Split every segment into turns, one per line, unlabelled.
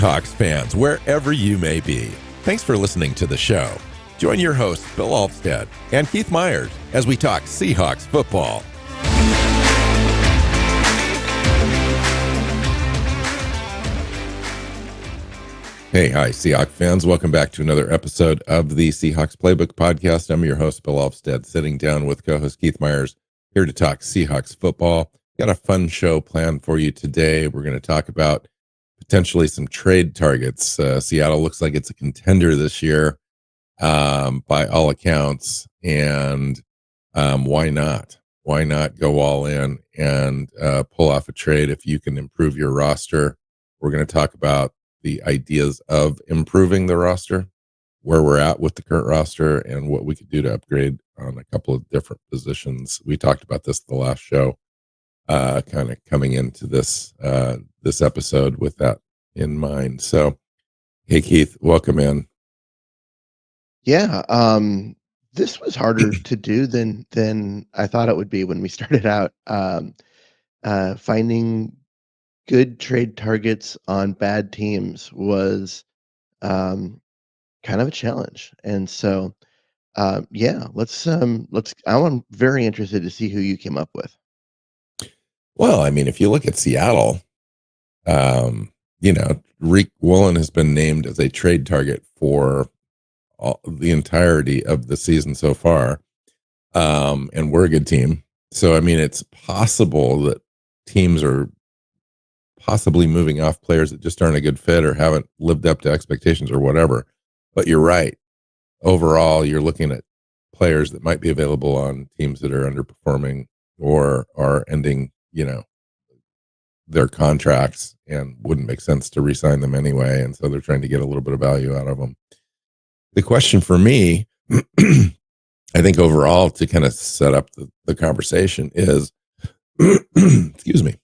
Seahawks fans, wherever you may be. Thanks for listening to the show. Join your hosts, Bill Alvstad and Keith Myers, as we talk Seahawks football. Hey, hi, Seahawks fans. Welcome back to another episode of the Seahawks Playbook podcast. I'm your host, Bill Alvstad, sitting down with co-host Keith Myers, here to talk Seahawks football. Got a fun show planned for you today. We're going to talk about potentially some trade targets. Seattle looks like it's a contender this year, by all accounts. And why not? Why not go all in and pull off a trade if you can improve your roster? We're going to talk about the ideas of improving the roster, where we're at with the current roster, and what we could do to upgrade on a couple of different positions. We talked about this the last show, kind of coming into this this episode with that in mind. So, hey Keith, welcome in.
Yeah, this was harder to do than I thought it would be when we started out. Finding good trade targets on bad teams was kind of a challenge, and so yeah, I'm very interested to see who you came up with.
Well, I mean, if you look at Seattle, Woolen has been named as a trade target for the entirety of the season so far, and we're a good team. So, I mean, it's possible that teams are possibly moving off players that just aren't a good fit or haven't lived up to expectations or whatever. But you're right. Overall, you're looking at players that might be available on teams that are underperforming or are ending, their contracts, and wouldn't make sense to re-sign them anyway. And so they're trying to get a little bit of value out of them. The question for me, I think overall, to kind of set up the conversation is, excuse me,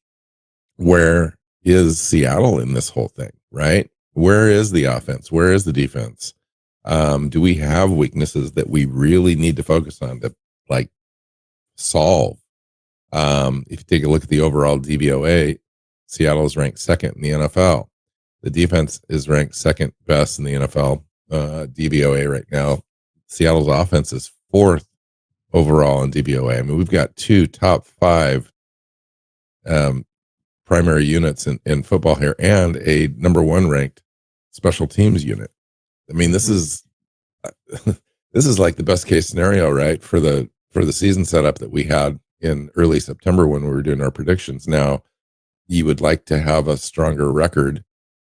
where is Seattle in this whole thing, right? Where is the offense? Where is the defense? Do we have weaknesses that we really need to focus on to solve? If you take a look at the overall DVOA, Seattle is ranked second in the NFL. The defense is ranked second best in the NFL DVOA right now. Seattle's offense is fourth overall in DVOA. I mean, we've got two top five primary units in football here, and a number one ranked special teams unit. I mean, this is like the best case scenario, right, for the season setup that we had in early September when we were doing our predictions. Now, you would like to have a stronger record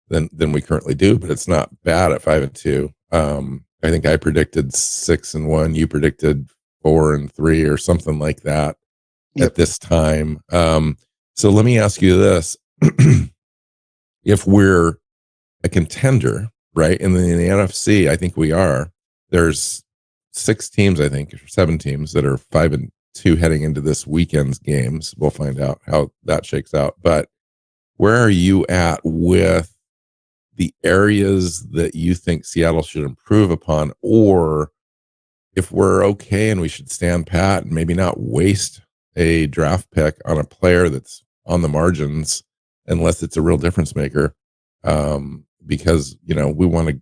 than we currently do, but it's not bad at 5-2. I think I predicted 6-1. You predicted 4-3 or something like that. Yep. At this time. So let me ask you this. If we're a contender, right, in the NFC, I think we are. There's 6 teams, I think, or 7 teams that are 5-2 heading into this weekend's games. We'll find out how that shakes out. But where are you at with the areas that you think Seattle should improve upon, or if we're okay and we should stand pat and maybe not waste a draft pick on a player that's on the margins unless it's a real difference maker, because we want to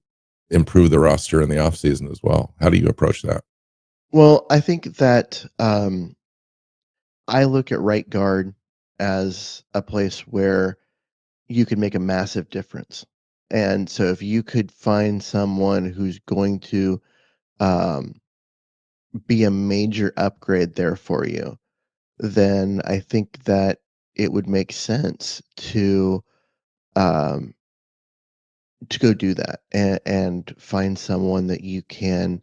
improve the roster in the offseason as well. How do you approach that?
Well, I think that I look at right guard as a place where you could make a massive difference. And so if you could find someone who's going to be a major upgrade there for you, then I think that it would make sense to go do that and find someone that you can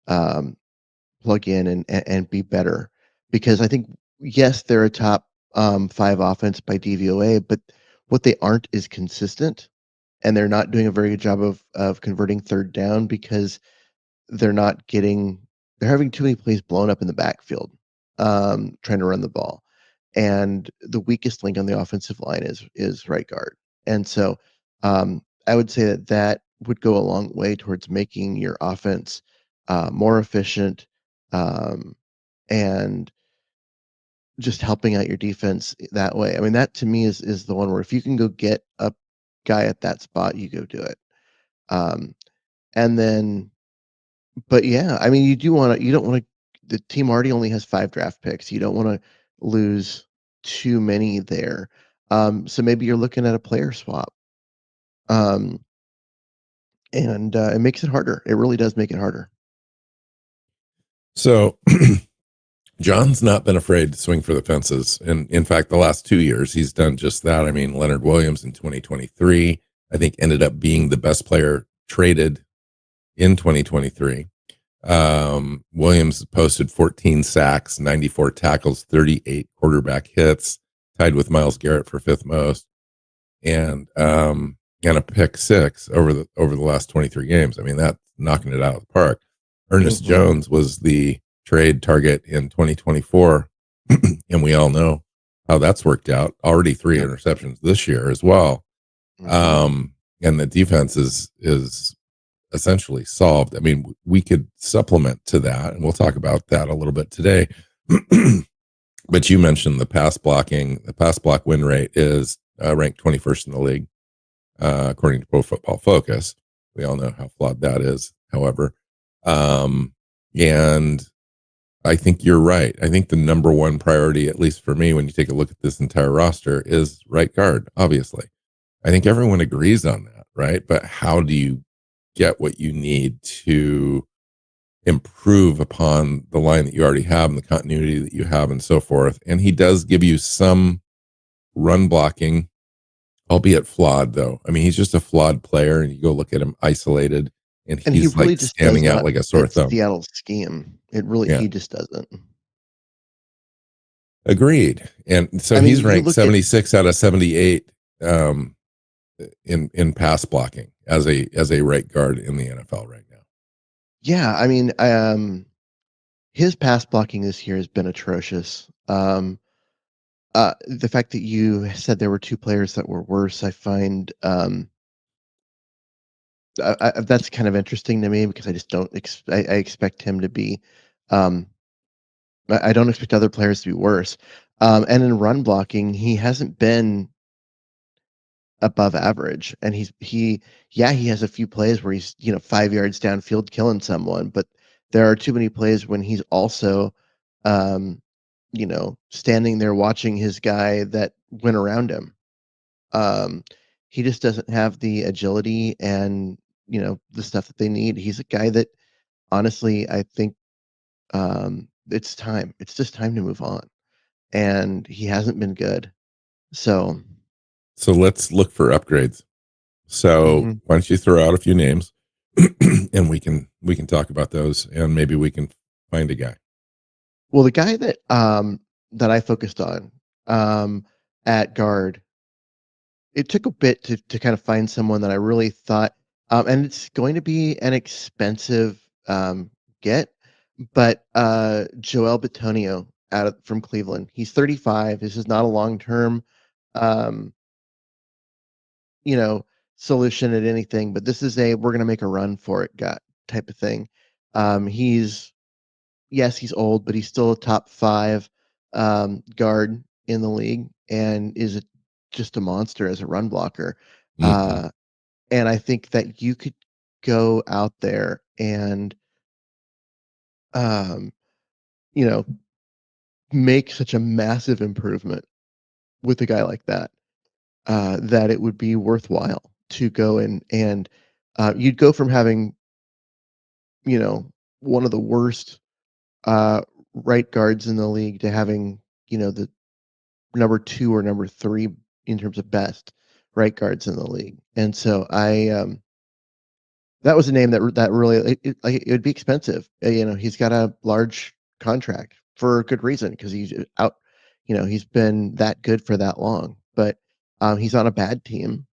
plug in and be better. Because I think, yes, they're a top 5 offense by DVOA, but what they aren't is consistent, and they're not doing a very good job of converting third down because they're having too many plays blown up in the backfield, trying to run the ball. And the weakest link on the offensive line is right guard. And so I would say that would go a long way towards making your offense more efficient, and just helping out your defense that way. I mean, that to me is the one where if you can go get up guy at that spot, you go do it. And then, but yeah, I mean, you don't want to, the team already only has 5 draft picks. You don't want to lose too many there. So maybe you're looking at a player swap. And it makes it harder. It really does make it harder.
So John's not been afraid to swing for the fences. And in fact, the last 2 years, he's done just that. I mean, Leonard Williams in 2023, I think ended up being the best player traded in 2023. Williams posted 14 sacks, 94 tackles, 38 quarterback hits, tied with Myles Garrett for 5th most, and a pick 6 over the last 23 games. I mean, that's knocking it out of the park. Ernest Jones was the trade target in 2024, and we all know how that's worked out. Already 3 interceptions this year as well. And the defense is essentially solved. I mean, we could supplement to that, and we'll talk about that a little bit today. But you mentioned the pass blocking. The pass block win rate is ranked 21st in the league, according to Pro Football Focus. We all know how flawed that is, however. And I think you're right. I think the number one priority, at least for me, when you take a look at this entire roster, is right guard, obviously. I think everyone agrees on that, right? But how do you get what you need to improve upon the line that you already have and the continuity that you have and so forth? And he does give you some run blocking, albeit flawed, though. I mean, he's just a flawed player, and you go look at him isolated, and he's
really
like
just
standing out like a sore thumb.
Seattle's scheme. It really, he just doesn't.
Agreed. And so he's ranked 76 out of 78 in pass blocking as a right guard in the NFL right now.
Yeah, I mean, his pass blocking this year has been atrocious. The fact that you said there were 2 players that were worse, I find that's kind of interesting to me, because I just don't I expect him to be. I don't expect other players to be worse. And in run blocking, he hasn't been above average, and he has a few plays where he's 5 yards downfield killing someone, but there are too many plays when he's also standing there watching his guy that went around him. He just doesn't have the agility and the stuff that they need. He's a guy that, honestly, I think it's time. It's just time to move on, and he hasn't been good. So
let's look for upgrades. So why don't you throw out a few names, and we can talk about those, and maybe we can find a guy.
Well, the guy that I focused on at guard, it took a bit to kind of find someone that I really thought, and it's going to be an expensive get, but Joel Bitonio from Cleveland. He's 35. This is not a long-term solution at anything, but this is we're going to make a run for it type of thing. He's old, but he's still a top 5 guard in the league, and is just a monster as a run blocker. And I think that you could go out there and make such a massive improvement with a guy like that, that it would be worthwhile to go and you'd go from having one of the worst right guards in the league to having the number 2 or number 3 in terms of best right guards in the league. And so that was a name that really, it would be expensive. He's got a large contract for a good reason, because he's out. He's been that good for that long, but he's on a bad team,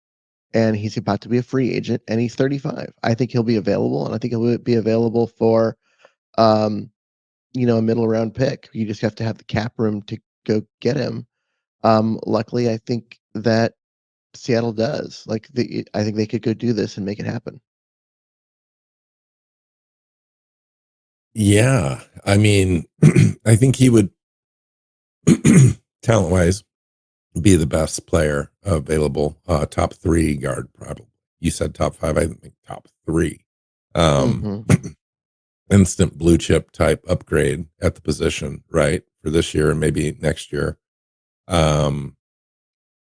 and he's about to be a free agent, and he's 35. I think he'll be available, and I think he'll be available for a middle round pick. You just have to have the cap room to go get him. Luckily, I think that Seattle does. I think they could go do this and make it happen.
Yeah, I mean, I think he would, talent-wise, be the best player available. Top three guard, probably. You said top five. I think top three.
Hmm.
Instant blue chip type upgrade at the position, right? For this year and maybe next year.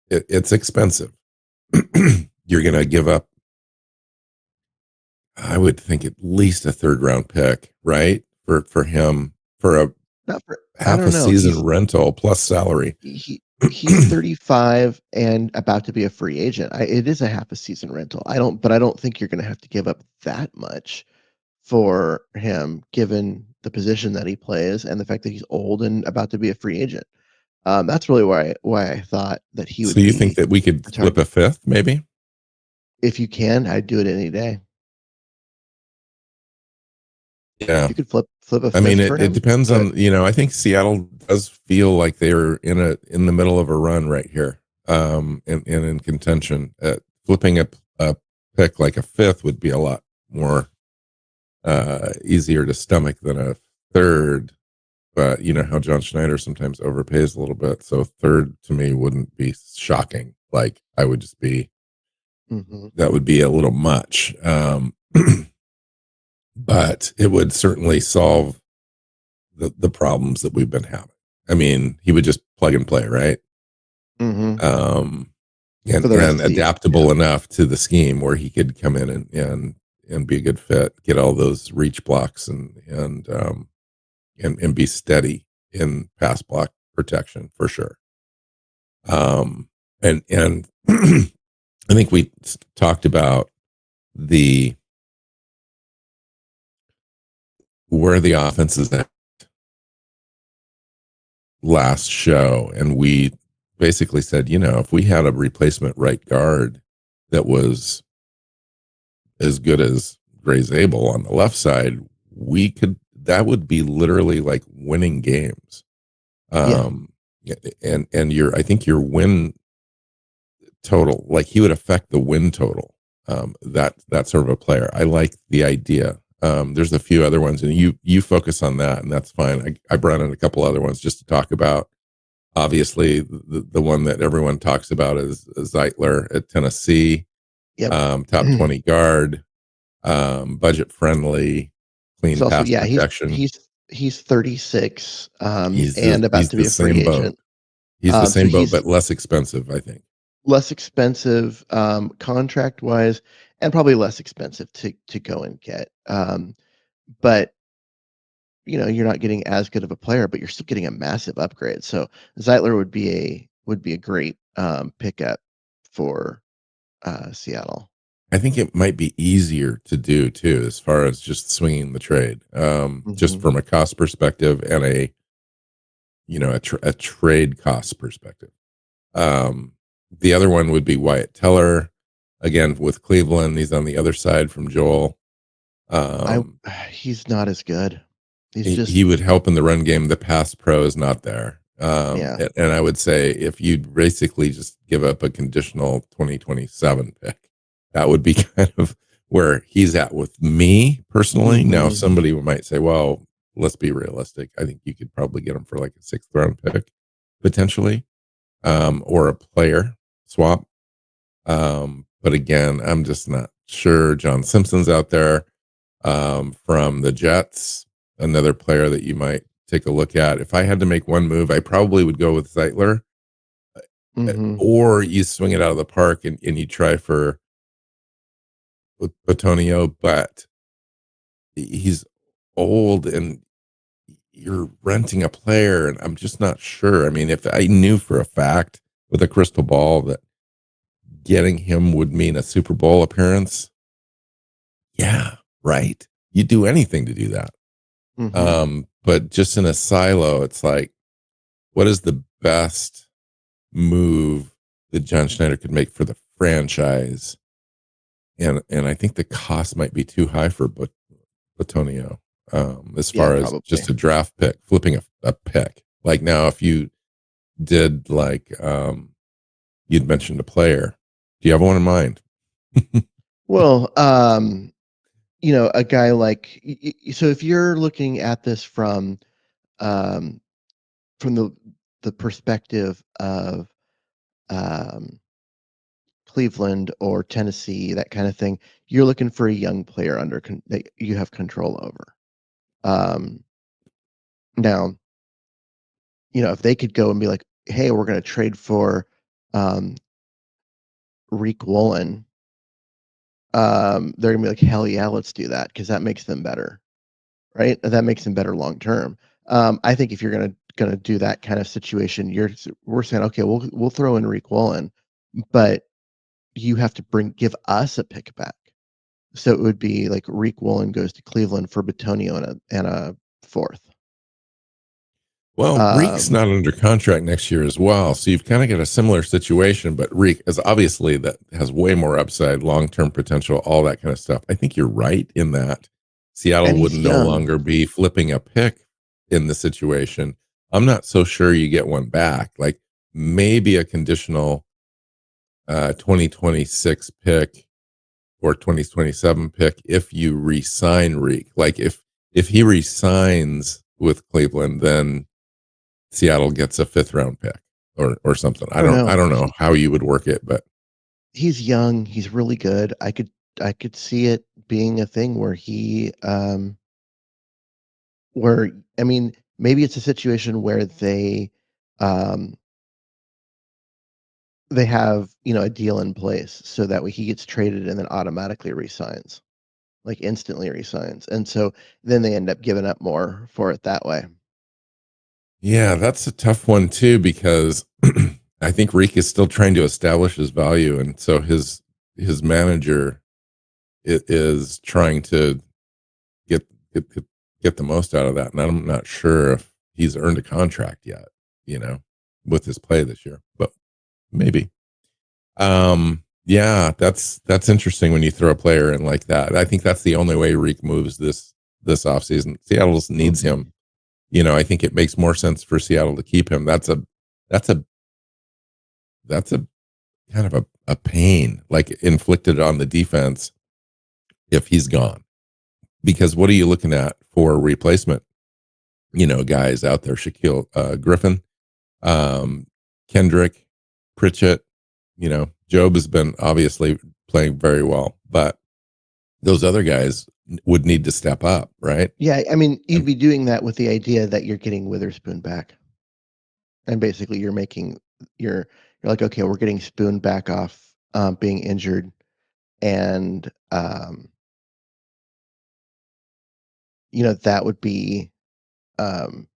It's expensive. You're going to give up, I would think, at least a third round pick, right? For him, for a
Not for, I
half a
don't know.
season rental plus salary.
He's 35 and about to be a free agent. It is a half a season rental. But I don't think you're going to have to give up that much for him, given the position that he plays and the fact that he's old and about to be a free agent. That's really why I thought that he
So
would
you think
be
that we could
a
flip a
target.
fifth, maybe?
If you can, I'd do it any day. If
Yeah.
you could flip a
I mean,
fifth for
it
him,
depends
do it.
on, I think Seattle does feel like they're in the middle of a run right here. And in contention. Flipping a pick like a fifth would be a lot more easier to stomach than a third. But you know how John Schneider sometimes overpays a little bit. So third to me wouldn't be shocking. Like I would just be,
Hmm.
that would be a little much. But it would certainly solve the problems that we've been having. I mean, he would just plug and play, right?
Hmm.
Um,
For the rest
and
of the year. Yeah.
adaptable enough to the scheme where he could come in and be a good fit, get all those reach blocks and be steady in pass block protection for sure. And I think we talked about the where the offense is at last show, and we basically said, if we had a replacement right guard that was as good as Gray Zabel on the left side, that would be literally like winning games.
Yeah.
Um, and I think your win total, like he would affect the win total. That sort of a player. I like the idea. There's a few other ones, and you focus on that, and that's fine. I brought in a couple other ones just to talk about. Obviously, the one that everyone talks about is Zeitler at Tennessee,
Yep.
top 20 guard, budget friendly,
He's
clean
also,
pass
yeah,
protection.
he's 36, and about
He's
to be
the
a free
same boat.
agent.
He's the
So
same boat,
he's
but less expensive, I think.
less expensive, contract wise, and probably less expensive to go and get. But you're not getting as good of a player, but you're still getting a massive upgrade. So Zeitler would be a great pickup for Seattle.
I think it might be easier to do too, as far as just swinging the trade, just
Hmm.
from a cost perspective and a trade cost perspective. Um, the other one would be Wyatt Teller, again with Cleveland. He's on the other side from Joel.
I
Um,
He's not as good. He's
he
just,
would help in the run game. The pass pro is not there.
yeah.
And I would say if you basically just give up a conditional 2027 pick, that would be kind of where he's at with me personally. Now,
Hmm.
somebody might say, well, let's be realistic. I think you could probably get him for like a sixth round pick potentially, or a player swap. But again, I'm just not sure. John Simpson's out there, from the Jets, another player that you might take a look at. If I had to make one move, I probably would go with Zeitler,
Hmm.
or you swing it out of the park and you try for Batonio, but he's old and you're renting a player, and I'm just not sure. I mean, if I knew for a fact with a crystal ball that getting him would mean a Super Bowl appearance, yeah, right. You'd do anything to do that.
Hmm.
But just in a silo, it's like, what is the best move that John Schneider could make for the franchise? And I think the cost might be too high for Batonio, as
Yeah,
far as
probably.
just a draft pick, flipping a pick. Like now, if you did like, you'd mentioned a player. Do you have one in mind?
Well, a guy like, so if you're looking at this um, from the perspective of Cleveland or Tennessee, that kind of thing, you're looking for a young player that you have control over. Now, if they could go and be like, "Hey, we're going to trade for Rylie Woolen," they're gonna be like, "Hell yeah, let's do that," because that makes them better, right? That makes them better long term. I think if you're gonna do that kind of situation, we're saying, okay, we'll throw in Rylie Woolen, but you have to give us a pick back. So it would be like Rylie Woolen goes to Cleveland for Batonio and a fourth.
Well, Reek's
Um,
not under contract next year as well, so you've kind of got a similar situation. But Reek is obviously that has way more upside, long term potential, all that kind of stuff. I think you're right in that Seattle
and
would
he's
no
young.
longer be flipping a pick in the situation. I'm not so sure you get one back. Like maybe a conditional 2026 pick or 2027 pick if you re-sign Reek. Like if he resigns with Cleveland, then Seattle gets a 5th round pick or something.
I don't
I
know.
don't know how you would work it, but
He's young. He's really good. I could see it being a thing where where I mean, maybe it's a situation where um they have, a deal in place so that way he gets traded and then automatically resigns, like instantly resigns. And so then they end up giving up more for it that way.
yeah, that's a tough one too because I think Reek is still trying to establish his value, and so his manager is trying to get get get the most out of that, and I'm not sure if he's earned a contract yet, you know, with his play this year, but maybe. Yeah, that's interesting when you throw a player in like that. I think that's the only way Reek moves this offseason. Seattle just needs
Mhm.
him. I think it makes more sense for Seattle to keep him. That's a that's a kind of a pain like inflicted on the defense if he's gone. Because what are you looking at for replacement? Guys out there, Shaquille Griffin, um, Kendrick, Pritchett, Job has been obviously playing very well, but those other guys would need to step up, right?
Yeah, I mean, you'd
And
be doing that with the idea that you're getting Witherspoon back. And basically you're like, okay, we're getting Spoon back off being injured and that would be um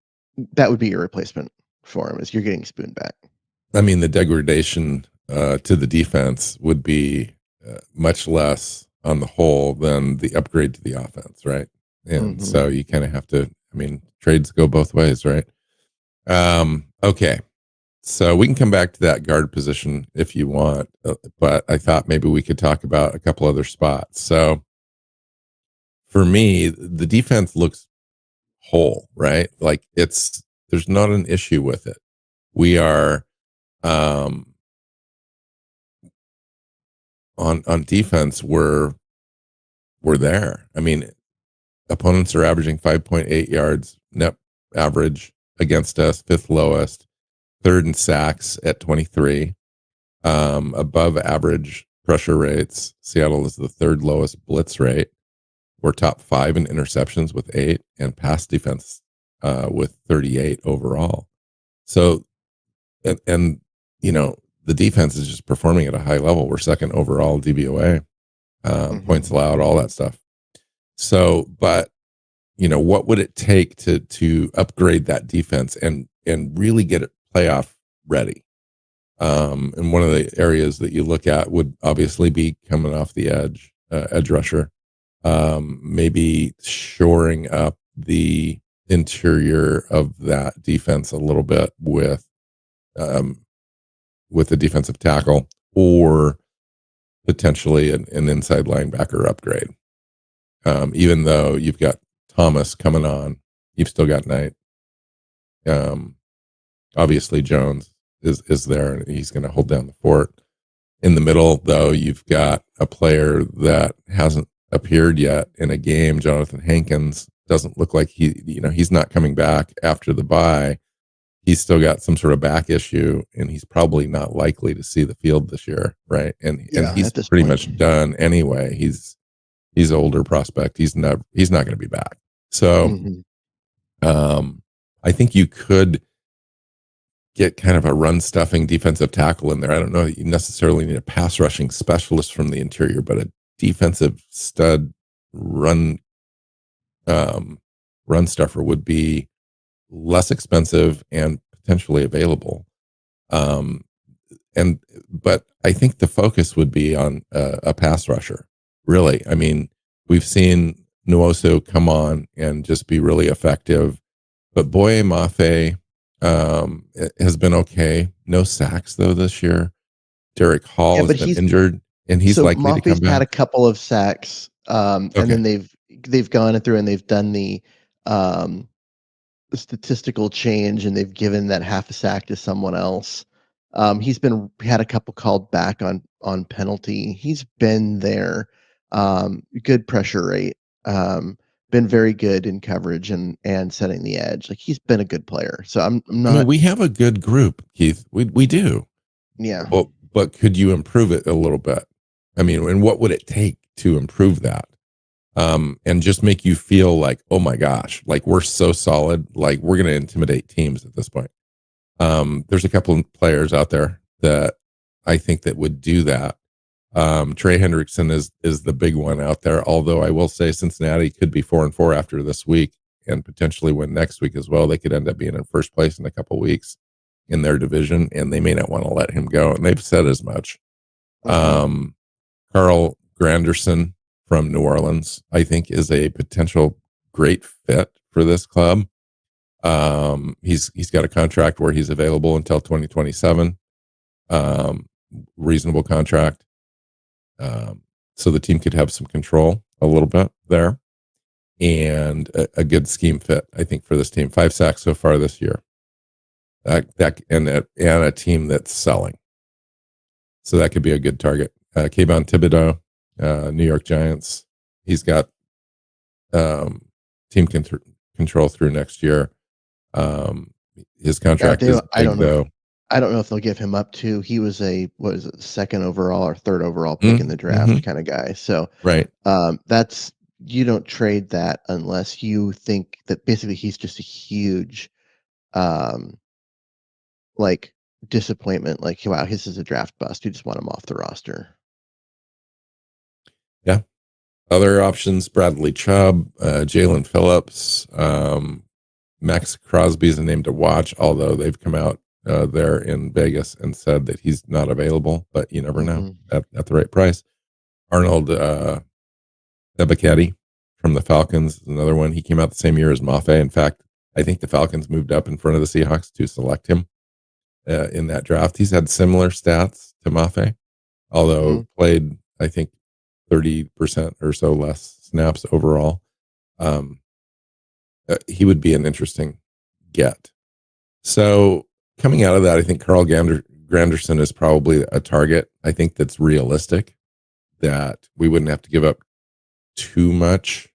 your replacement for him is you're getting Spoon back.
I mean, the degradation to the defense would be much less on the whole than the upgrade to the offense, right? And
Mhm.
so you kind of have to, I mean, trades go both ways, right? Okay. So we can come back to that guard position if you want, but I thought maybe we could talk about a couple other spots. So for me, the defense looks whole, right? Like there's not an issue with it. We are um, on defense. We're there. I mean, opponents are averaging 5.8 yards net average against us, 5th lowest, 3rd in sacks at 23. Above average pressure rates. Seattle is the 3rd lowest blitz rate. We're top 5 in interceptions with 8 and pass defense with 38 overall. So, and the defense is just performing at a high level. We're 2nd overall DVOA, points
Mhm.
allowed, all that stuff. So, but what would it take to upgrade that defense and really get it playoff ready? And one of the areas that you look at would obviously be coming off the edge rusher, maybe shoring up the interior of that defense a little bit um, with a defensive tackle or potentially an inside linebacker upgrade. Even though you've got Thomas coming on, you've still got Knight. Um, Obviously, Jones is there and he's going to hold down the fort. In the middle, though, you've got a player that hasn't appeared yet in a game. Jonathan Hankins doesn't look like he's not coming back after the bye. he's still got some sort of back issue, and he's probably not likely to see the field this year, right? And
Yeah,
he's
at this
pretty
point.
much done anyway. He's an older prospect. He's not going to be back. So
Mhm.
I think you could get kind of a run stuffing defensive tackle in there. I don't know that you necessarily need a pass rushing specialist from the interior, but a defensive stud run run stuffer would be less expensive and potentially available. Um, but I think the focus would be on a pass rusher. Really, I mean, we've seen Nwoso come on and just be really effective, but Boye Mafe has been okay. No sacks though this year. Derek Hall
Yeah,
has
but
been
he's
injured, and he's
so
likely to come
Mafi's had
back.
a couple of sacks, and
Okay,
then they've gone through and they've done um, the statistical change, and they've given that half a sack to someone else. He's had a couple called back on penalty. He's been there. Good pressure rate. Been very good in coverage and setting the edge. Like he's been a good player. So I'm
I mean
not.
we have a good group, Keith. We do.
Yeah.
But could you improve it a little bit? I mean, and what would it take to improve that? And just make you feel like, oh my gosh, like we're so solid, like we're going to intimidate teams at this point. There's a couple of players out there that I think that would do that. Trey Hendrickson is the big one out there. Although I will say Cincinnati could be 4-4 after this week and potentially win next week as well. They could end up being in first place in a couple of weeks in their division, and they may not want to let him go. And they've said as much.
Hmm.
Carl Granderson from New Orleans, I think, is a potential great fit for this club. He's got a contract where he's available until 2027. Um, Reasonable contract. So the team could have some control a little bit there, and a good scheme fit, I think, for this team. 5 sacks so far this year. And a team that's selling. So that could be a good target. Kayvon Thibodeau, New York Giants. He's got team control through next year. His contract is
I
big,
don't know.
though.
I don't know if they'll give him up to. He was what is it, second overall or third overall pick in the draft
Mm-hmm.
kind of guy. So
Right.
that's you don't trade that unless you think that basically he's just a huge um, like disappointment. Like wow, this is a draft bust. You just want him off the roster.
Yeah. Other options: Bradley Chubb, Jalen Phillips, Max Crosby's a name to watch. Although they've come out there in Vegas and said that he's not available, but you never know
Hmm.
at the right price. Arnold Ebiketie from the Falcons is another one. He came out the same year as Mafe. In fact, I think the Falcons moved up in front of the Seahawks to select him in that draft. He's had similar stats to Mafe,
Hmm.
although played, I think, 30% or so less snaps overall. Um, he would be an interesting get. So coming out of that, I think Carl Granderson is probably a target. I think that's realistic, that we wouldn't have to give up too much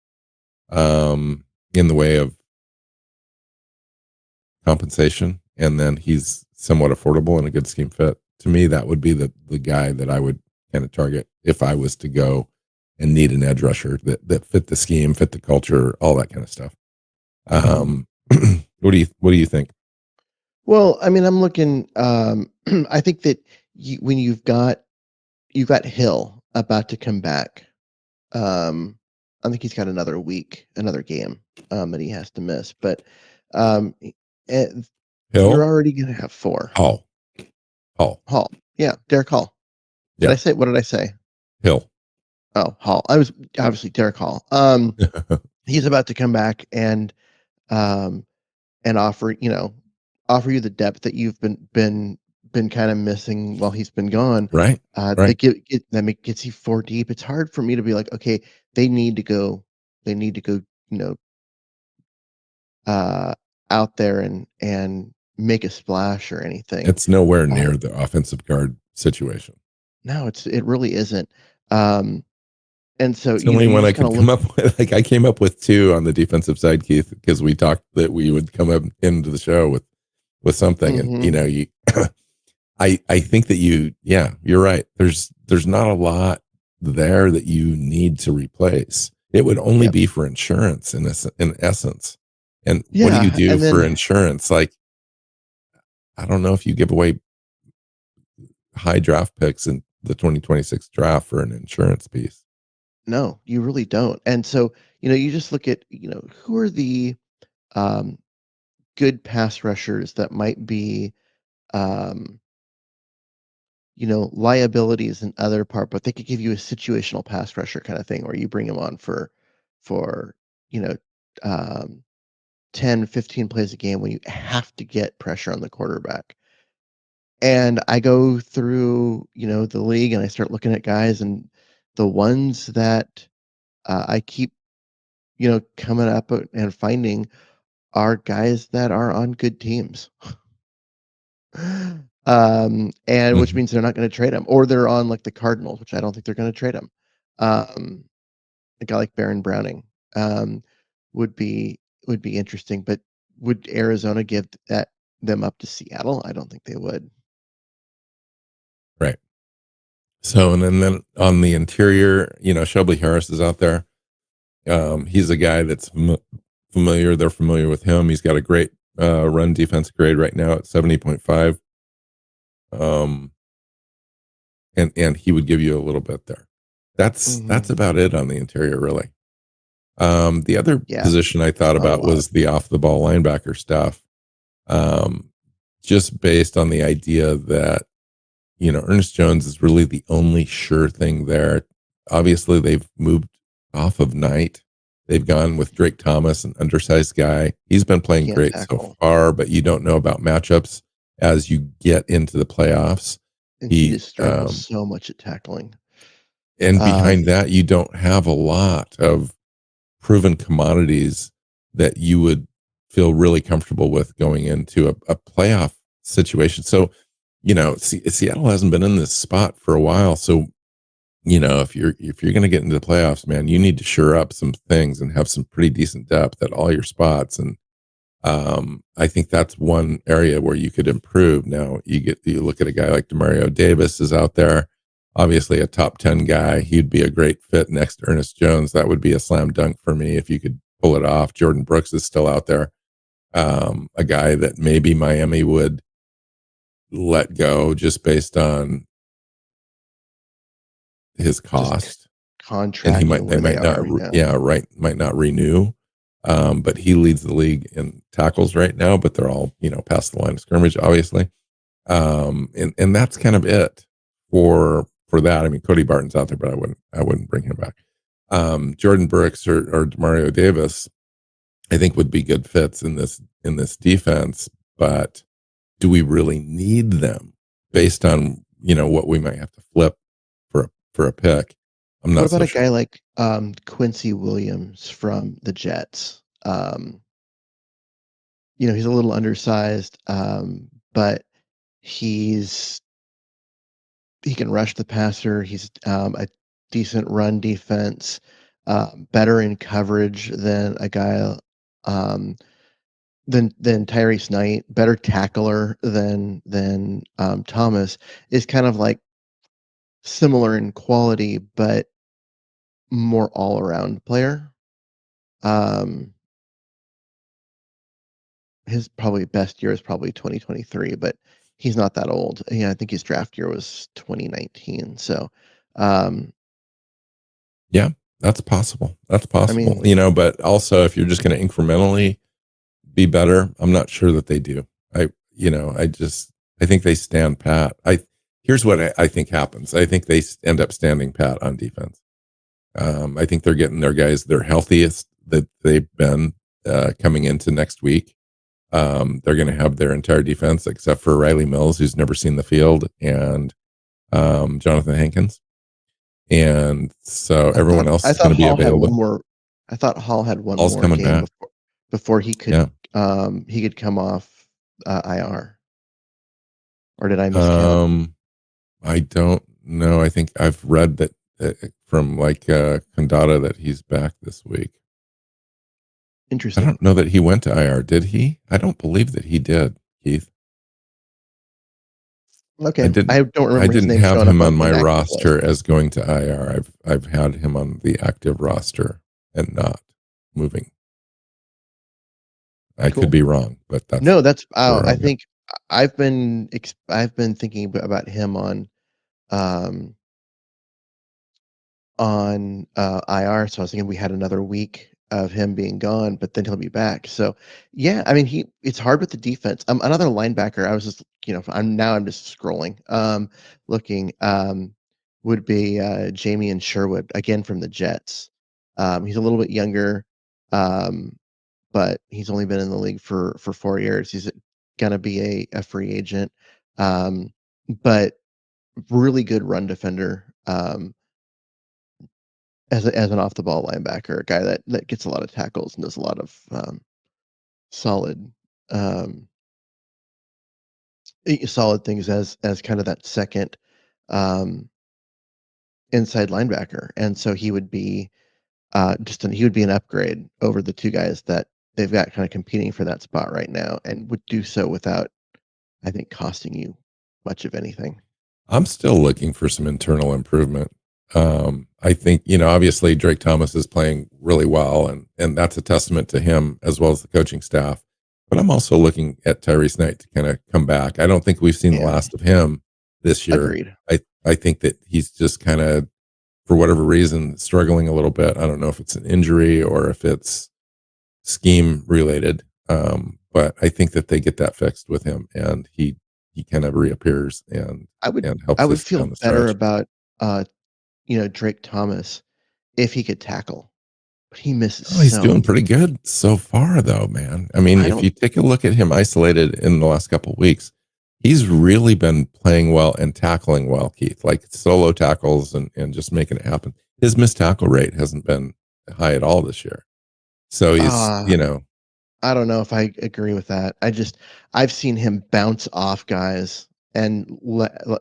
in the way of compensation, and then he's somewhat affordable and a good scheme fit. To me, that would be the guy that I would kind of target if I was to go and need an edge rusher that fit the scheme, fit the culture, all that kind of stuff. Um, what do you think?
Well, I mean, I'm looking. I think that when you've got Hill about to come back. I think he's got another week, another game that he has to miss. But and you're
Hill,
already going to have 4.
Hall, Hall,
Hall, yeah, Derek Hall. Did
yeah,
I say what did I say?
Hill.
Oh, Hall. I was obviously Derek Hall. He's about to come back um, and offer you the depth that you've been kind of missing while he's been gone.
Right,
They
right.
gets you 4 deep. It's hard for me to be like, okay, they need to go. They need to go. You know, uh, out there and make a splash or anything.
It's nowhere
Uh,
near the offensive guard situation.
no, it really isn't. Um, and so
It's the only
you
one I
just kind
could
of
come
look.
up with. Like I came up with 2 on the defensive side, Keith, because we talked that we would come up into the show with with something. And
Mm-hmm.
you I think that you're right. There's not a lot there that you need to replace. It would only
Yep.
be for insurance in essence. And what do you
Yeah,
do
and
for
then
insurance? Like, I don't know if you give away high draft picks in the 2026 draft for an insurance piece.
no, you really don't. And so, you just look at, who are the um, good pass rushers that might be, um, liabilities in other part, but they could give you a situational pass rusher kind of thing, where you bring them on for you know, um, 10, 15 plays a game when you have to get pressure on the quarterback. And I go through, the league, and I start looking at guys, and the ones that I keep, coming up and finding are guys that are on good teams. And which
Mhm.
means they're not going to trade him, or they're on like the Cardinals, which I don't think they're going to trade him. Um, a guy like Baron Browning um, would be would be interesting, but would Arizona give them up to Seattle? I don't think they would.
Right. So, and then on the interior, Shelby Harris is out there. He's a guy that's familiar. They're familiar with him. He's got a great run defense grade right now at 70.5. Um, and he would give you a little bit there.
Hmm.
That's about it on the interior, really. The other
Yeah,
position I thought
not a
about
lot.
was the off the ball linebacker stuff. Um, just based on the idea that Ernest Jones is really the only sure thing there. Obviously, they've moved off of Knight. They've gone with Drake Thomas, an undersized guy. He's been playing
Can't
great so
tackle,
far, but you don't know about matchups as you get into the playoffs.
and he
He
just struggles so much at tackling.
And behind
Um,
that, you don't have a lot of proven commodities that you would feel really comfortable with going into a playoff situation. So, Seattle hasn't been in this spot for a while. So, if you're going to get into the playoffs, man, you need to shore up some things and have some pretty decent depth at all your spots. And I think that's one area where you could improve. Now you look at a guy like Demario Davis is out there, obviously a top 10 guy. He'd be a great fit next to Ernest Jones. That would be a slam dunk for me if you could pull it off. Jordan Brooks is still out there. A guy that maybe Miami would let go just based on his
just
cost. And
contract and
they
where they
might not,
are right now.
yeah, right, might not renew. But he leads the league in tackles right now, but they're all, past the line of scrimmage, obviously. And that's kind of it for that. I mean, Cody Barton's out there, but I wouldn't bring him back. Jordan Brooks or Demario Davis, I think would be good fits in this defense, but do we really need them based on, what we might have to flip for a pick? I'm
What
not
about
so
a
sure.
guy like Quincy Williams from the Jets? He's a little undersized, but he's he can rush the passer. He's a decent run defense, better in coverage than a guy um, than Tyrese Knight, better tackler than Thomas. Is kind of like similar in quality, but more all around player. Um, his probably best year is probably 2023, but he's not that old. Yeah, I think his draft year was 2019. So, um,
Yeah, that's possible. That's
I
possible.
mean,
But also if you're just going to incrementally be better, I'm not sure that they do. I think they stand pat. Here's what I think happens. I think they end up standing pat on defense. I think they're getting their guys their healthiest that they've been coming into next week. They're going to have their entire defense except for Rylie Mills, who's never seen the field, and Jonathan Hankins. And so everyone else
I
is going
thought
to be
Hall had one
available.
more. I thought Hall had one
All's
more
coming
game
back.
before
Yeah.
he could come off IR, or did I miscount?
Um, I don't know. I think I've read that from like Condata that he's back this week. I
Interesting.
don't know that he went to IR. Did he? I don't believe that he did. Keith. I
Okay,
didn't
I don't
I
remember his
didn't
name
have
showing up
him
on
on
the
my
inactive list.
roster as going to IR. I've had him on the active roster and not moving. I could
Cool.
be wrong, but that's
No, that's
where
I
I'm at.
think I've been thinking about him um, IR, so I was thinking we had another week of him being gone, but then he'll be back. So, yeah, I mean, he it's hard with the defense. Another linebacker, I was just, I'm just scrolling, looking, would be, Jamie and Sherwood, again from the Jets. He's a little bit younger, um, but he's only been in the league for 4 years. He's gonna be a free agent, um, but really good run defender, as an off the ball linebacker, a guy that gets a lot of tackles and does a lot of, solid, um, solid things as kind of that second, um, inside linebacker, and so he would be an upgrade over the 2 guys that they've got kinda competing for that spot right now, and would do so without, I think, costing you much of anything.
I'm still looking for some internal improvement. I think, obviously Drake Thomas is playing really well, and that's a testament to him as well as the coaching staff. But I'm also looking at Tyrese Knight to kind of come back. I don't think we've seen the
Yeah,
last of him this year.
agreed.
I think that he's just kind of, for whatever reason, struggling a little bit. I don't know if it's an injury or if it's scheme related. But I think that they get that fixed with him, and he kind of reappears and
I would I
helps
would
us
feel
down the
better
stretch.
about, Drake Thomas if he could tackle, but he misses
Oh, he's
so
doing
many.
pretty good so far, though, man. I mean,
I
if
don't
you take a look at him isolated in the last couple of weeks, he's really been playing well and tackling well, Keith, like solo tackles and just making it happen. His missed tackle rate hasn't been high at all this year. So he's,
uh, I don't know if I agree with that. I've seen him bounce off guys and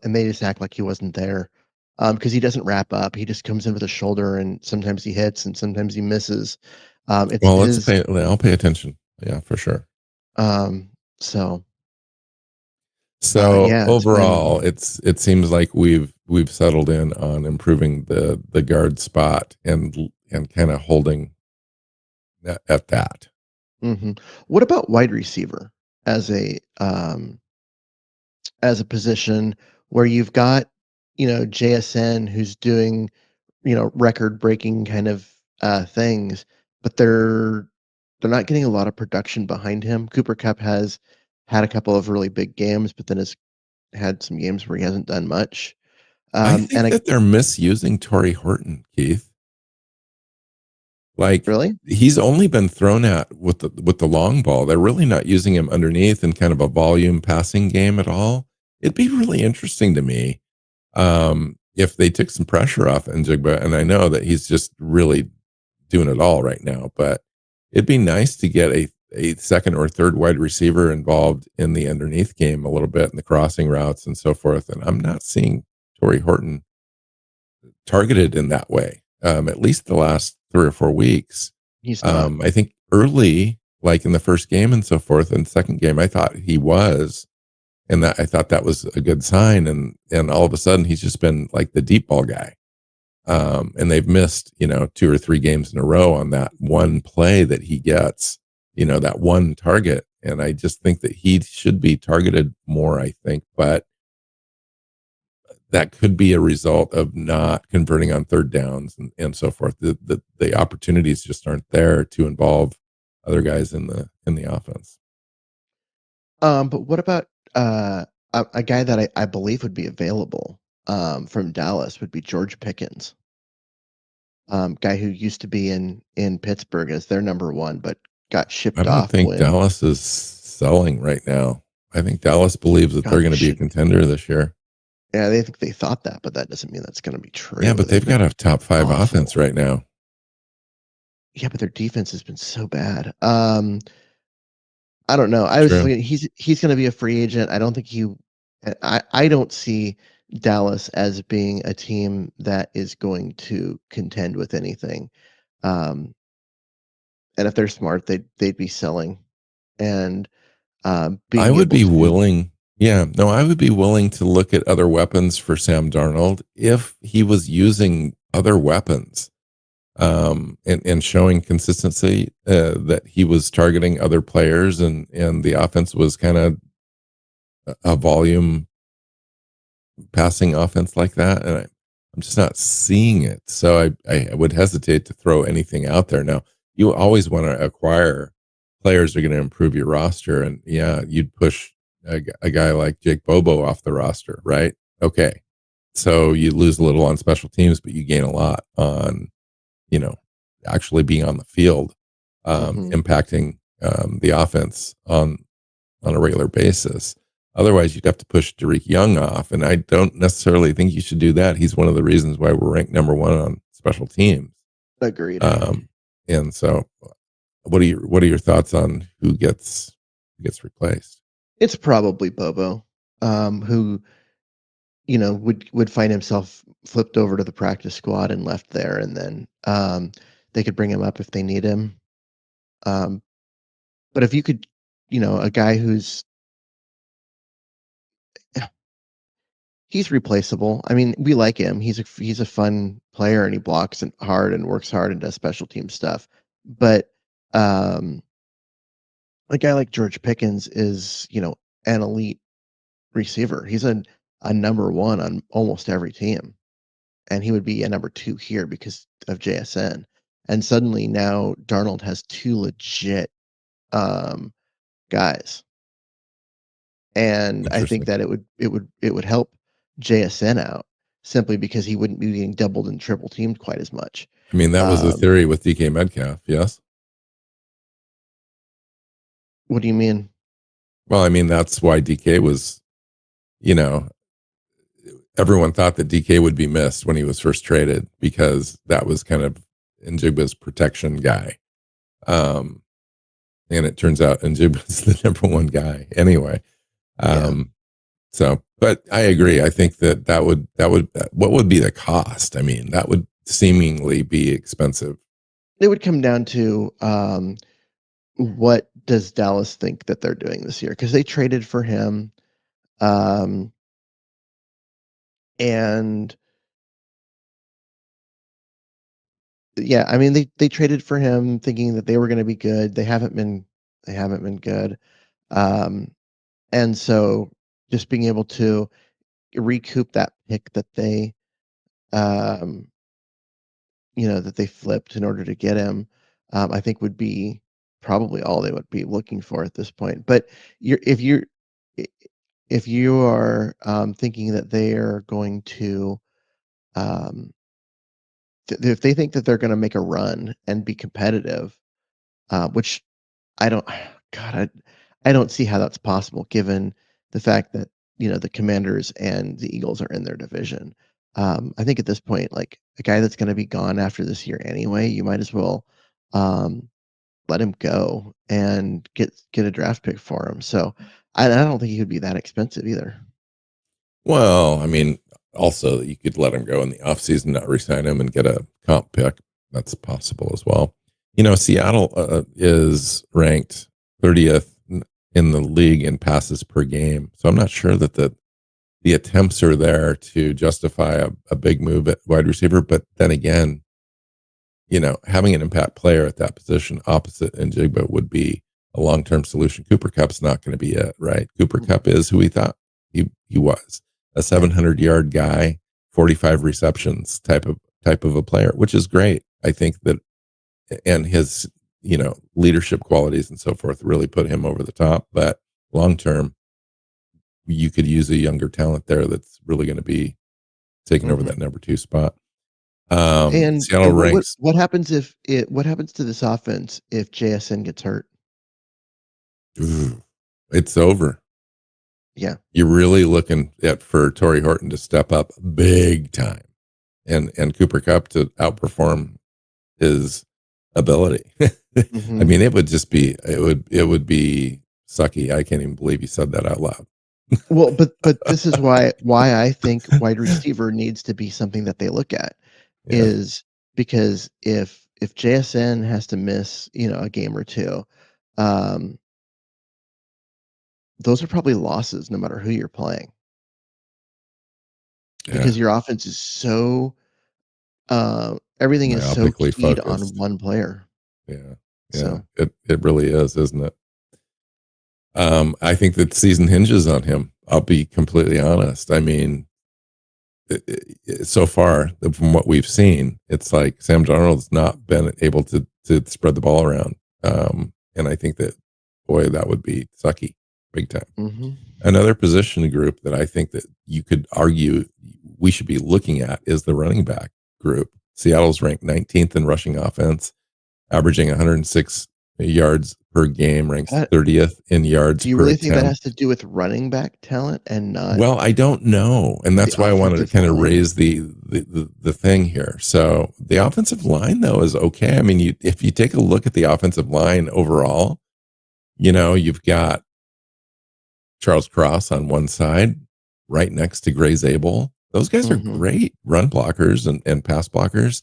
they just act like he wasn't there, because he doesn't wrap up. He just comes in with a shoulder, and sometimes he hits and sometimes he misses. It's
well,
his,
I'll pay attention. Yeah, for sure.
um, so,
So
yeah, it's
overall,
been
it seems like we've settled in on improving the guard spot and kind of holding at that.
mhm. What about wide receiver as a position where you've got, JSN who's doing, record-breaking kind of, things, but they're not getting a lot of production behind him. Cooper Kupp has had a couple of really big games, but then has had some games where he hasn't done much.
I
And
think
I
that they're misusing Torrey Horton, Keith. Like
really?
he's only been thrown at with the long ball. They're really not using him underneath in kind of a volume passing game at all. It'd be really interesting to me if they took some pressure off Njigba, and I know that he's just really doing it all right now, but it'd be nice to get a second or third wide receiver involved in the underneath game a little bit in the crossing routes and so forth. And I'm not seeing Torrey Horton targeted in that way. At least the last 3 or 4 weeks.
He's not.
I think early, like in the first game and so forth, and second game, I thought he was, and that I thought that was a good sign. And all of a sudden, he's just been like the deep ball guy. And they've missed, 2 or 3 games in a row on that one play that he gets, that one target. And I just think that he should be targeted more, I think, but that could be a result of not converting on third downs and so forth. The opportunities just aren't there to involve other guys in the offense.
But what about, a guy that I believe would be available, from Dallas would be George Pickens, guy who used to be in Pittsburgh as their number 1, but got
I
shipped
don't
off
think
when
Dallas is selling right now. I think Dallas believes that
God,
they're
they
going to be a
should.
contender this year.
Yeah, they think they thought that, but that doesn't mean that's gonna be
Yeah,
true.
but
They've
they've got
been
a top five offense
awful.
right now.
Yeah, but their defense has been so bad. I don't know. I was just
True.
looking, he's gonna be a free agent. I don't think he I don't see Dallas as being a team that is going to contend with anything. Um, and if they're smart, they'd be selling. And
I
being
would
able
be
to
willing. Yeah, no, I would be willing to look at other weapons for Sam Darnold if he was using other weapons, and showing consistency, that he was targeting other players, and the offense was kind of a volume passing offense like that, and I'm just not seeing it. So I would hesitate to throw anything out there. Now, you always want to acquire players that are going to improve your roster, and yeah, you'd push a guy like Jake Bobo off the roster, right? Okay, so you lose a little on special teams, but you gain a lot on, you know, actually being on the field,
Mhm.
impacting the offense on a regular basis. Otherwise, you'd have to push Tariq Young off, and I don't necessarily think you should do that. He's one of the reasons why we're ranked number one on special teams.
Agreed.
Um, and so, what are your thoughts on who gets replaced?
It's probably Bobo, who, would find himself flipped over to the practice squad and left there, and then, they could bring him up if they need him. Um, but if you could, a guy who's he's replaceable. I mean, we like him. He's a fun player, and he blocks and hard and works hard and does special team stuff. But, um, a guy like George Pickens is, an elite receiver. He's a number 1 on almost every team, and he would be a number 2 here because of JSN. And suddenly now Darnold has 2 legit, um, guys. And I think
Interesting.
that it would help JSN out simply because he wouldn't be getting doubled and triple teamed quite as much.
I mean, that was the
Um,
theory with DK Metcalf. Yes.
what do you mean?
Well, I mean, that's why DK was, you know, everyone thought that DK would be missed when he was first traded because that was kind of Njigba's protection guy. Um, and it turns out Njigba's the number one guy anyway.
Yeah.
Um, so, but I agree. I think that would what would be the cost? I mean, that would seemingly be expensive.
It would come down to, what does Dallas think that they're doing this year? Because they traded for him, um, and yeah, I mean, they traded for him thinking that they were gonna be good. They haven't been good. Um, and so just being able to recoup that pick that um, that they flipped in order to get him, I think would be probably all they would be looking for at this point. But you're if you're I if you are, thinking that they are going to, um, if they think that they're gonna make a run and be competitive, which I don't God, I don't see how that's possible given the fact that, the Commanders and the Eagles are in their division. I think at this point, like, a guy that's gonna be gone after this year anyway, you might as well, um, let him go and get a draft pick for him. So, I don't think he would be that expensive either.
Well, I mean, also you could let him go in the offseason, not resign him, and get a comp pick. That's possible as well. Seattle is ranked 30th in the league in passes per game, so I'm not sure that the attempts are there to justify a big move at wide receiver. But then again, having an impact player at that position opposite Njigba would be a long term solution. Cooper Cup's not going to be it, right? Cooper
Mhm.
Cup is who he thought he was, a
Yeah.
700-yard guy, 45 receptions type of a player, which is great. I think that, and his leadership qualities and so forth really put him over the top. But long term, you could use a younger talent there that's really going to be taking over
Mhm.
that number 2 spot.
And
Seattle ranks.
what happens to this offense if JSN gets hurt?
Ooh, it's over.
Yeah.
You're really looking at for Torrey Horton to step up big time, and Cooper Cup to outperform his ability. I
Mhm.
mean, it would be sucky. I can't even believe you said that out loud.
Well, but this is why I think wide receiver needs to be something that they look at,
Yeah.
is because if JSN has to miss, a game or 2, um, those are probably losses no matter who you're playing
Yeah,
because your offense is everything is so
myopically
keyed on
focused.
one player.
Yeah, yeah,
So,
it really is, isn't it? I think that the season hinges on him. I'll be completely honest. I mean, so far from what we've seen, it's like Sam Darnold's not been able to spread the ball around, and I think that boy, that would be sucky, big time.
mhm.
Another position group that I think that you could argue we should be looking at is the running back group. Seattle's ranked 19th in rushing offense, averaging 106 yards per game, ranks
That
30th in yards
Do you
per
really think that has
attempt.
to do with running back talent and not
Well, I don't know, and
the
that's why I wanted to
offensive
kind of
line?
raise the thing here. So the offensive line, though, is okay. I mean, if you take a look at the offensive line overall, you've got Charles Cross on one side, right next to Gray Zabel. Those guys are
Mhm,
great run blockers and pass blockers.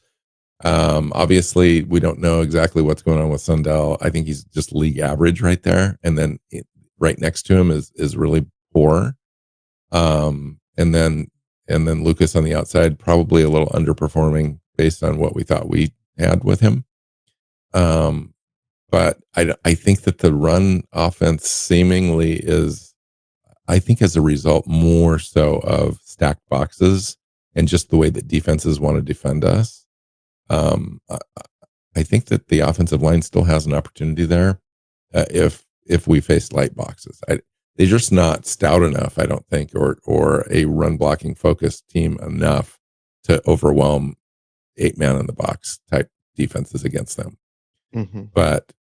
Obviously, we don't know exactly what's going on with Sundell. I think he's just league average right there, and then right next to him is really poor. And then Lucas on the outside, probably a little underperforming based on what we thought we had with him. Um, but I think that the run offense seemingly is, I think as a result, more so of stacked boxes and just the way that defenses want to defend us. Um, I, I think that the offensive line still has an opportunity there if we face light boxes. They're just not stout enough, I don't think, or a run blocking focused team enough to overwhelm 8 man in the box type defenses against them.
mhm.
But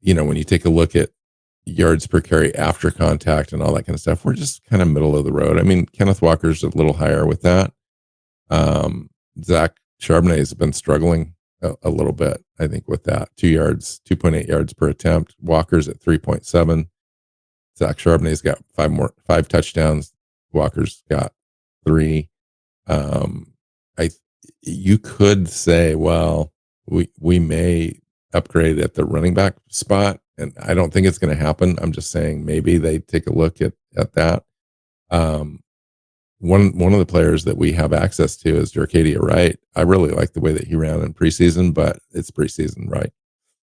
when you take a look at yards per carry after contact and all that kind of stuff, we're just kind of middle of the road. I mean, Kenneth Walker's a little higher with that. Zach Charbonnet has been struggling a little bit, I think, with that. 2.8 yards per attempt. Walker's at 3.7. Zach Charbonnet's got five touchdowns. Walker's got 3. Um, I you could say, well, we may upgrade at the running back spot, and I don't think it's going to happen. I'm just saying maybe they take a look at that. Um, one of the players that we have access to is Jerkadia Wright. I really like the way that he ran in preseason, but it's preseason, right?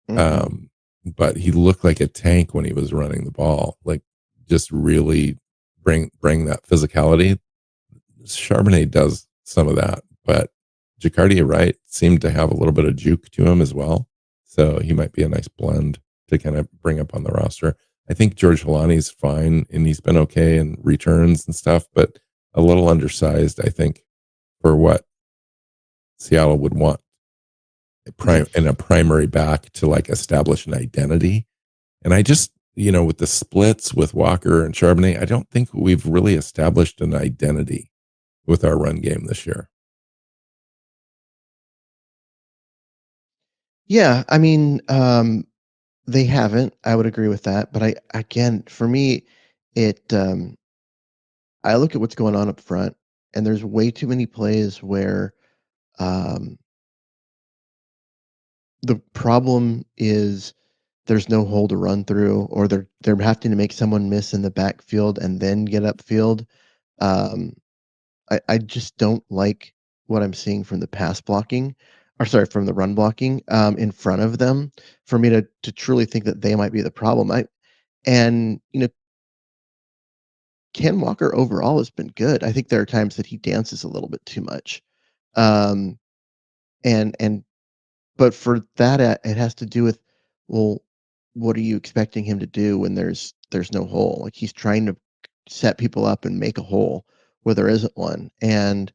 Mhm.
Um, but he looked like a tank when he was running the ball, like just really bring that physicality. Charbonnet does some of that, but Jacardia Wright seemed to have a little bit of juke to him as well. So he might be a nice blend to kind of bring up on the roster. I think George Holani's fine and he's been okay in returns and stuff, but a little undersized, I think, for what Seattle would want
Yeah.
in a primary back to like establish an identity. And I just, with the splits with Walker and Charbonnet, I don't think we've really established an identity with our run game this year.
Yeah, I mean, they haven't, I would agree with that, but I again, for me, it, I look at what's going on up front, and there's way too many plays where, um, the problem is there's no hole to run through, or they're having to make someone miss in the backfield and then get upfield. Um, I just don't like what I'm seeing from the pass blocking or sorry, from the run blocking, in front of them for me to truly think that they might be the problem. Ken Walker overall has been good. I think there are times that he dances a little bit too much. Um, and but for that, it has to do with, well, what are you expecting him to do when there's no hole? Like, he's trying to set people up and make a hole where there isn't one, and,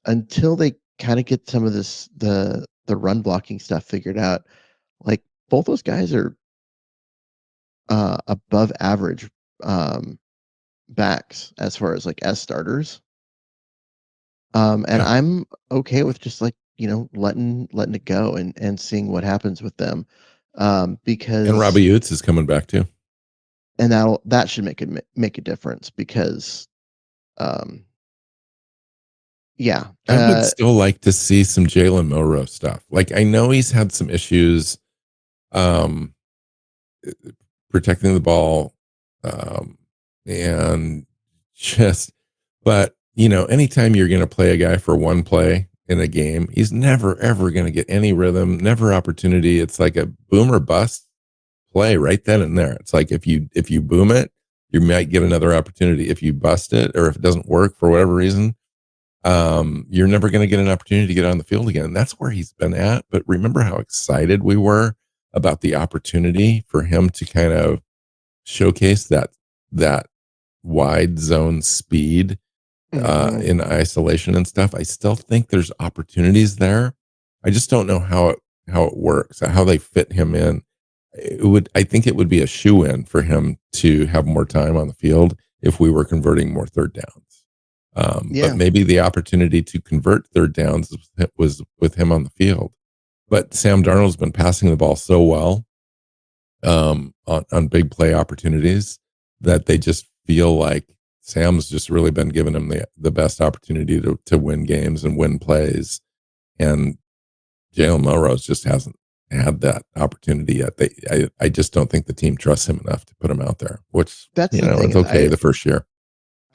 until they kinda get some of the run blocking stuff figured out, like, both those guys are, above average, um, backs as far as, like, as starters. And
Yeah.
I'm okay with just, like, letting it go and seeing what happens with them,
And
because
Robbie Utes is coming back too.
and that should make a difference because, um, yeah,
I would still like to see some Jalen Milroe stuff. Like I know he's had some issues um, protecting the ball And just, but anytime you're going to play a guy for one play in a game, he's never ever going to get any rhythm, never opportunity. It's like a boom or bust play right then and there. It's like if you boom it, you might get another opportunity. If you bust it, or if it doesn't work for whatever reason, you're never going to get an opportunity to get on the field again. And that's where he's been at. But remember how excited we were about the opportunity for him to kind of showcase that wide zone speed in isolation and stuff. I still think there's opportunities there. I just don't know how it works, how they fit him in. I think it would be a shoe-in for him to have more time on the field if we were converting more third downs. But maybe the opportunity to convert third downs was with him on the field. But Sam Darnold's been passing the ball so well on big play opportunities that they just feel like Sam's just really been giving him the best opportunity to win games and win plays. And Jalen Milroe just hasn't had that opportunity yet. I just don't think the team trusts him enough to put him out there, which,
that's the thing.
It's okay the first year.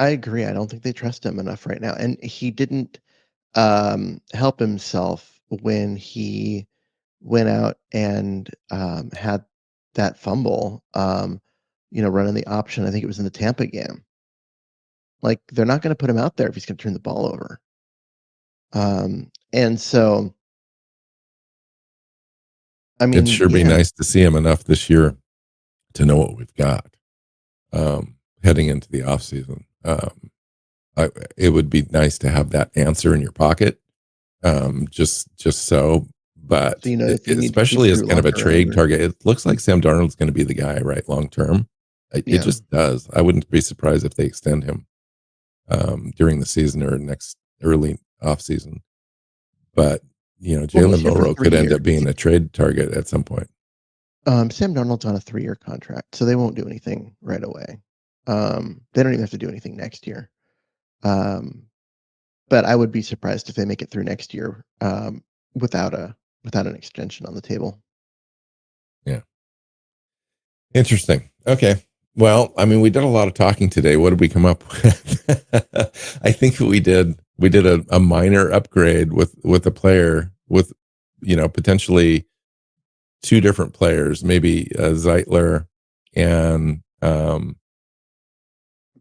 I agree. I don't think they trust him enough right now. And he didn't help himself when he went out and had that fumble, running the option. I think it was in the Tampa game. Like, they're not going to put him out there if he's going to turn the ball over. And so, I mean,
it'd sure be nice to see him enough this year to know what we've got heading into the off season. It would be nice to have that answer in your pocket, just so. But especially as kind of a trade target, it looks like Sam Darnold's going to be the guy, right, long term. It just does. I wouldn't be surprised if they extend him during the season or next early off season. But Jalen Milroe could end up being a trade target at some point.
Sam Darnold's on a 3-year contract, so they won't do anything right away. They don't even have to do anything next year. But I would be surprised if they make it through next year without an extension on the table.
Yeah. Interesting. Okay. Well, I mean, we did a lot of talking today. What did we come up with? I think we did a minor upgrade with a player with, potentially 2 different players, maybe Zeitler and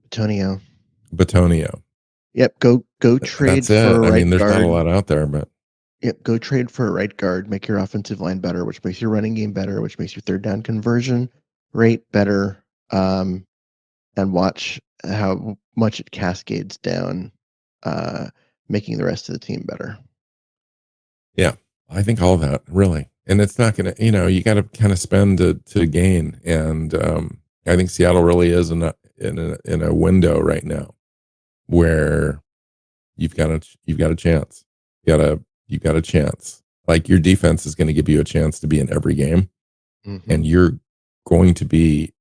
Batonio.
Yep. Go trade for a right guard. I mean,
there's not a lot out there, but
yep. Go trade for a right guard, make your offensive line better, which makes your running game better, which makes your third down conversion rate better. And watch how much it cascades down, making the rest of the team better.
Yeah, I think all of that, really. And it's not going to, you got to kind of spend to gain. And I think Seattle really is in a window right now where you've got a chance. You've got a chance. Like, your defense is going to give you a chance to be in every game, and you're going to be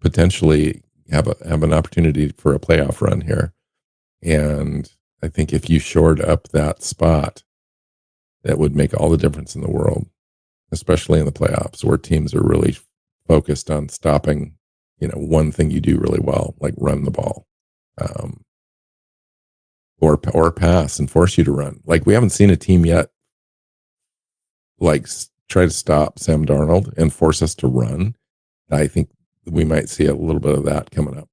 potentially have an opportunity for a playoff run here. And I think if you shored up that spot, that would make all the difference in the world, especially in the playoffs where teams are really focused on stopping, one thing you do really well, like run the ball, or pass and force you to run. Like, we haven't seen a team yet, like, try to stop Sam Darnold and force us to run. I think we might see a little bit of that coming up.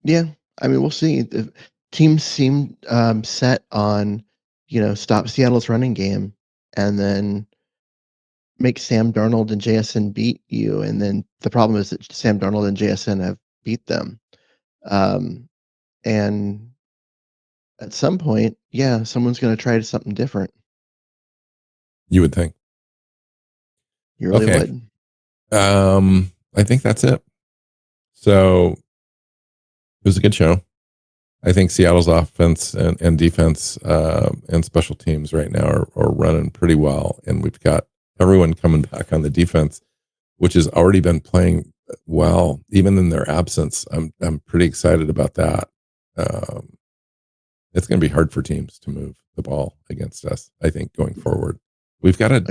Yeah. I mean, we'll see. The teams seem set on, stop Seattle's running game and then make Sam Darnold and JSN beat you. And then the problem is that Sam Darnold and JSN have beat them. And at some point, someone's going to try something different.
You would think.
You really would.
I think that's it. So it was a good show. I think Seattle's offense and defense and special teams right now are running pretty well. And we've got everyone coming back on the defense, which has already been playing well, even in their absence. I'm pretty excited about that. It's going to be hard for teams to move the ball against us, I think, going forward. We've got a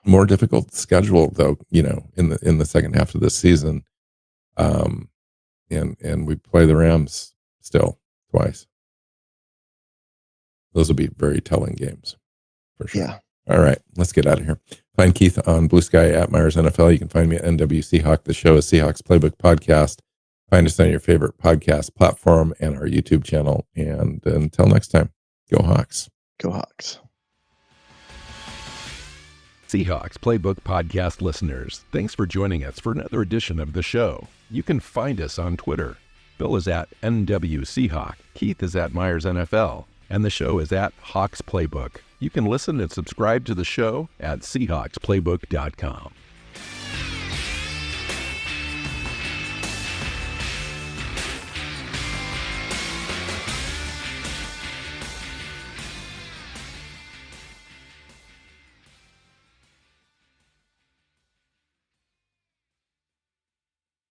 more difficult schedule, though, in the second half of this season. And we play the Rams still twice. Those will be very telling games for sure.
Yeah.
All right, let's get out of here. Find Keith on Blue Sky at Myers NFL. You can find me at NW Seahawk. The show is Seahawks Playbook Podcast. Find us on your favorite podcast platform and our YouTube channel. And until next time, go Hawks.
Go Hawks.
Seahawks Playbook Podcast listeners, thanks for joining us for another edition of the show. You can find us on Twitter. Bill is at NW Seahawk. Keith is at Myers NFL. And the show is at Hawks Playbook. You can listen and subscribe to the show at SeahawksPlaybook.com.